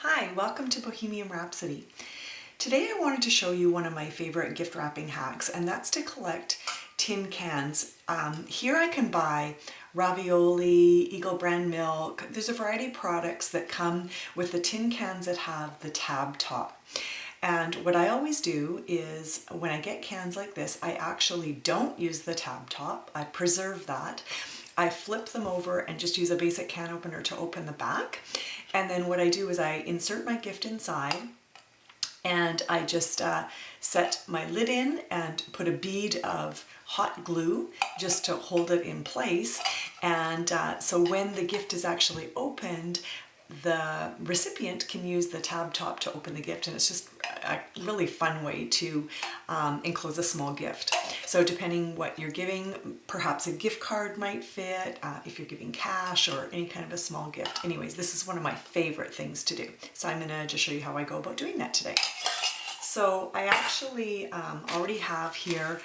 Hi, welcome to Bohemian Rhapsody. Today I wanted to show you one of my favorite gift wrapping hacks, and that's to collect tin cans. Here I can buy Ravioli, Eagle brand milk. There's a variety of products that come with the tin cans that have the tab top. And what I always do is when I get cans like this, I actually don't use the tab top. I preserve that. I flip them over and just use a basic can opener to open the back. And then what I do is I insert my gift inside and I just set my lid in and put a bead of hot glue just to hold it in place. And so when the gift is actually opened, the recipient can use the tab top to open the gift, and it's just a really fun way to enclose a small gift. So depending what you're giving, perhaps a gift card might fit, if you're giving cash or any kind of a small gift. Anyways, this is one of my favorite things to do. So I'm gonna just show you how I go about doing that today. So I actually already have here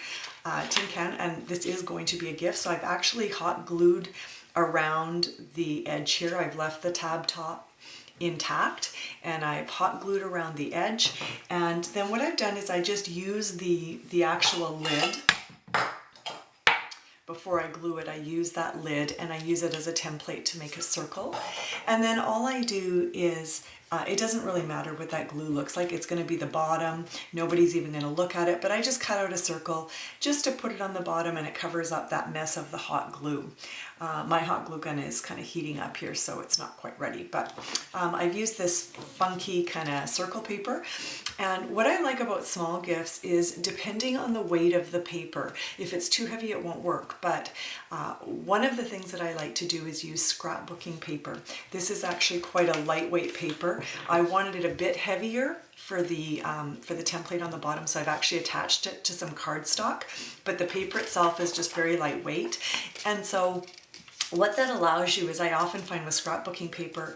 a tin can, and this is going to be a gift. So I've actually hot glued around the edge here. I've left the tab top intact and I've hot glued around the edge. And then what I've done is I just use the actual lid. Before I glue it, I use that lid and I use it as a template to make a circle. And then all I do is, it doesn't really matter what that glue looks like. It's going to be the bottom. Nobody's even going to look at it, but I just cut out a circle just to put it on the bottom, and it covers up that mess of the hot glue. My hot glue gun is kind of heating up here, so it's not quite ready, but I've used this funky kind of circle paper. And what I like about small gifts is depending on the weight of the paper, if it's too heavy it won't work, but one of the things that I like to do is use scrapbooking paper. This is actually quite a lightweight paper. I wanted it a bit heavier for the template on the bottom, so I've actually attached it to some cardstock, but the paper itself is just very lightweight. And so what that allows you is, I often find with scrapbooking paper,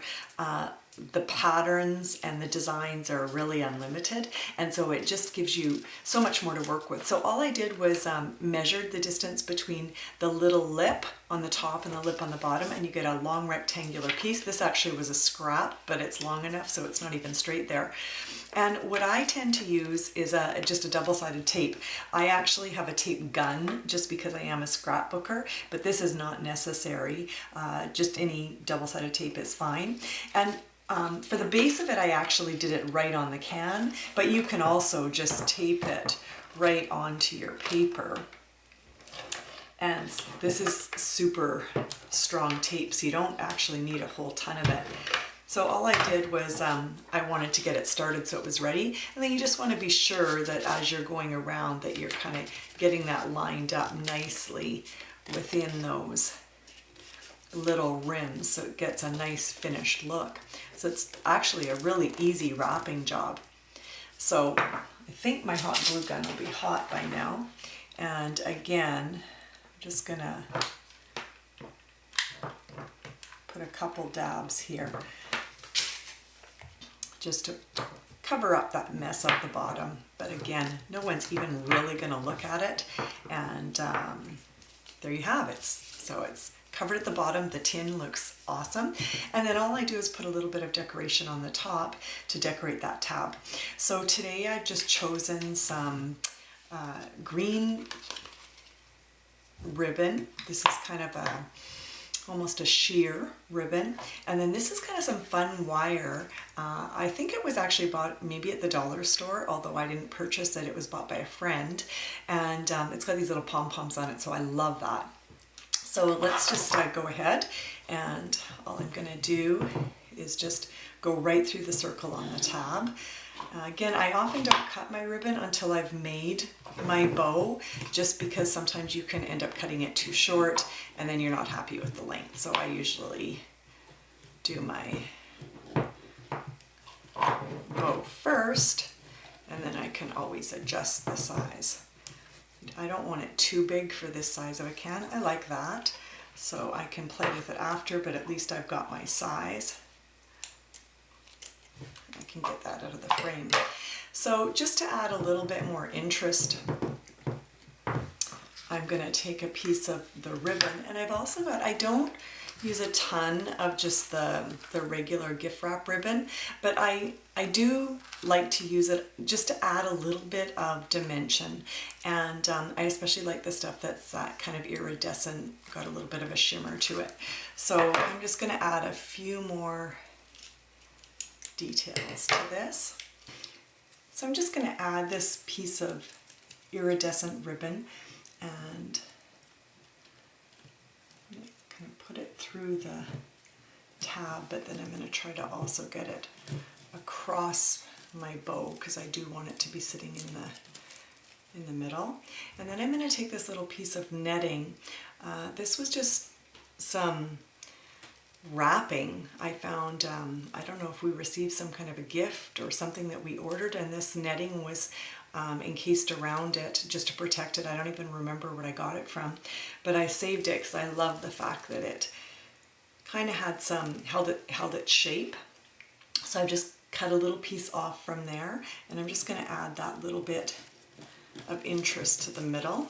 the patterns and the designs are really unlimited, and so it just gives you so much more to work with. So all I did was measured the distance between the little lip on the top and the lip on the bottom, and you get a long rectangular piece. This actually was a scrap, but it's long enough so it's not even straight there. And what I tend to use is just a double-sided tape. I actually have a tape gun just because I am a scrapbooker, but this is not necessary. Just any double-sided tape is fine. And for the base of it, I actually did it right on the can, but you can also just tape it right onto your paper. And this is super strong tape, so you don't actually need a whole ton of it. So all I did was, I wanted to get it started so it was ready. And then you just want to be sure that as you're going around that you're kind of getting that lined up nicely within those little rims so it gets a nice finished look. So it's actually a really easy wrapping job. So I think my hot glue gun will be hot by now. And again, I'm just gonna put a couple dabs here just to cover up that mess at the bottom. But again, no one's even really gonna look at it. And there you have it. So it's covered at the bottom. The tin looks awesome. And then all I do is put a little bit of decoration on the top to decorate that tab. So today I've just chosen some green ribbon. This is kind of almost a sheer ribbon. And then this is kind of some fun wire. I think it was actually bought maybe at the dollar store, although I didn't purchase it. It was bought by a friend. And it's got these little pom-poms on it, so I love that. So let's just go ahead, and all I'm going to do is just go right through the circle on the tab. Again, I often don't cut my ribbon until I've made my bow, just because sometimes you can end up cutting it too short and then you're not happy with the length. So I usually do my bow first, and then I can always adjust the size. I don't want it too big for this size of a can. I like that, so I can play with it after, but at least I've got my size. I can get that out of the frame. So just to add a little bit more interest, I'm going to take a piece of the ribbon, and I've also got, I don't use a ton of just the regular gift wrap ribbon, but I do like to use it just to add a little bit of dimension, and I especially like the stuff that's that kind of iridescent, got a little bit of a shimmer to it. So I'm just going to add a few more details to this. So I'm just going to add this piece of iridescent ribbon and kind of put it through the tab, but then I'm going to try to also get it across my bow because I do want it to be sitting in the middle. And then I'm going to take this little piece of netting. This was just some wrapping I found. I don't know if we received some kind of a gift or something that we ordered, and this netting was encased around it just to protect it. I don't even remember what I got it from, but I saved it because I love the fact that it kind of had held its shape. So I've just cut a little piece off from there, and I'm just going to add that little bit of interest to the middle.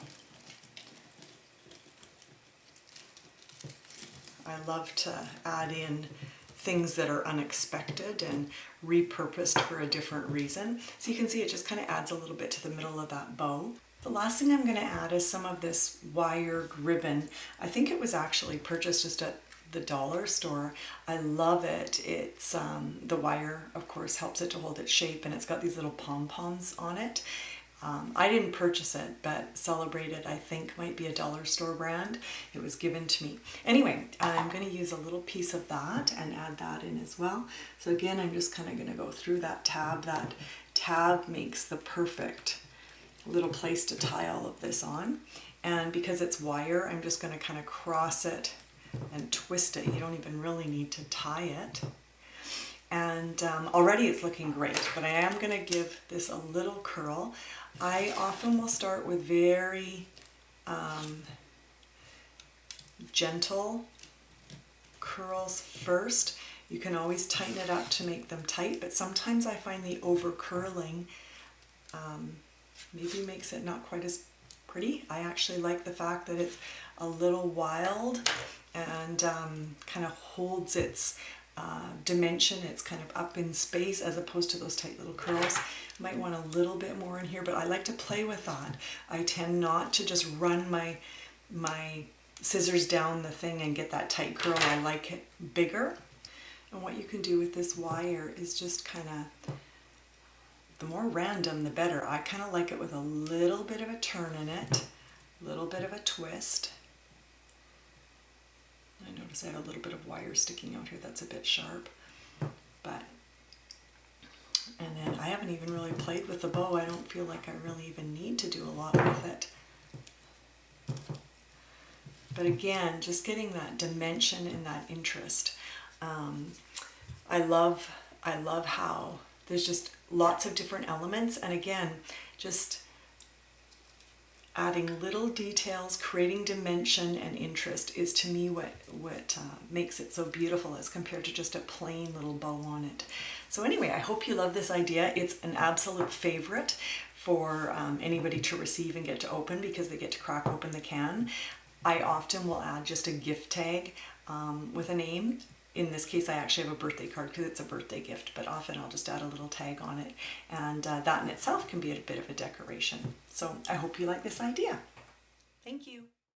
I love to add in things that are unexpected and repurposed for a different reason. So you can see it just kind of adds a little bit to the middle of that bow. The last thing I'm going to add is some of this wired ribbon. I think it was actually purchased just at the dollar store. I love it. It's the wire, of course, helps it to hold its shape, and it's got these little pom-poms on it. I didn't purchase it, but Celebrated, I think, might be a dollar store brand. It was given to me. Anyway, I'm going to use a little piece of that and add that in as well. So again, I'm just kind of going to go through that tab. That tab makes the perfect little place to tie all of this on. And because it's wire, I'm just going to kind of cross it and twist it. You don't even really need to tie it. And already it's looking great, but I am going to give this a little curl. I often will start with very gentle curls first. You can always tighten it up to make them tight, but sometimes I find the over curling maybe makes it not quite as pretty. I actually like the fact that it's a little wild and kind of holds its dimension. It's kind of up in space as opposed to those tight little curls. Might want a little bit more in here, but I like to play with that. I tend not to just run my scissors down the thing and get that tight curl. I like it bigger. And what you can do with this wire is just kind of, the more random the better. I kind of like it with a little bit of a turn in it, a little bit of a twist. I notice I have a little bit of wire sticking out here that's a bit sharp, and then I haven't even really played with the bow. I don't feel like I really even need to do a lot with it. But again, just getting that dimension and that interest. I love how there's just lots of different elements, and again, just adding little details, creating dimension and interest is to me what makes it so beautiful as compared to just a plain little bow on it. So anyway, I hope you love this idea. It's an absolute favorite for anybody to receive and get to open because they get to crack open the can. I often will add just a gift tag with a name. In this case, I actually have a birthday card because it's a birthday gift, but often I'll just add a little tag on it, and that in itself can be a bit of a decoration. So I hope you like this idea. Thank you.